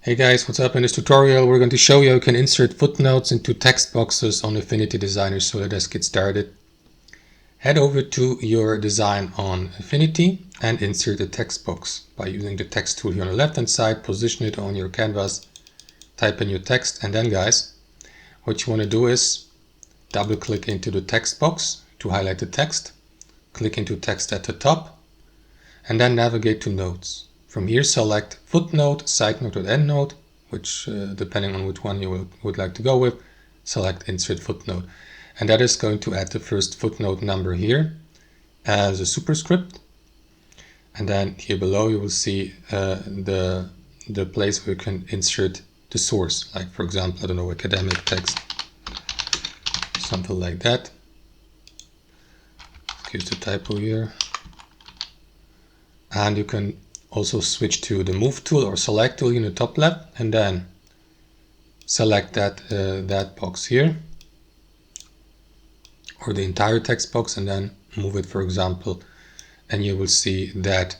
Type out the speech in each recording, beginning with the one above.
Hey guys, what's up? In this tutorial we're going to show you how you can insert footnotes into text boxes on Affinity Designer. So let us get started. Head over to your design on Affinity and insert a text box by using the text tool here on the left hand side. Position it on your canvas, type in your text, and then guys, what you want to do is double click into the text box to highlight the text, click into text at the top, and then navigate to notes. From here select footnote, side note or end note, which depending on which one you would like to go with, select insert footnote. And that is going to add the first footnote number here as a superscript. And then here below you will see the place where you can insert the source, like for example, I don't know, academic text, something like that. Excuse the typo here. And you can also switch to the move tool or select tool in the top left, and then select that box here or the entire text box, and then move it, for example, and you will see that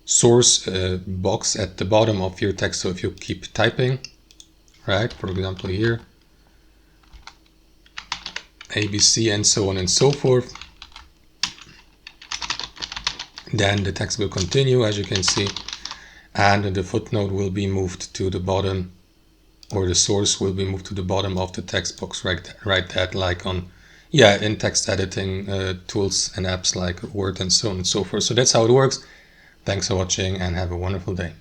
source box at the bottom of your text. So if you keep typing, right, for example here, ABC and so on and so forth, then the text will continue, as you can see, and the footnote will be moved to the bottom, or the source will be moved to the bottom of the text box, right that like on, in text editing tools and apps like Word and so on and so forth. So that's how it works. Thanks for watching and have a wonderful day.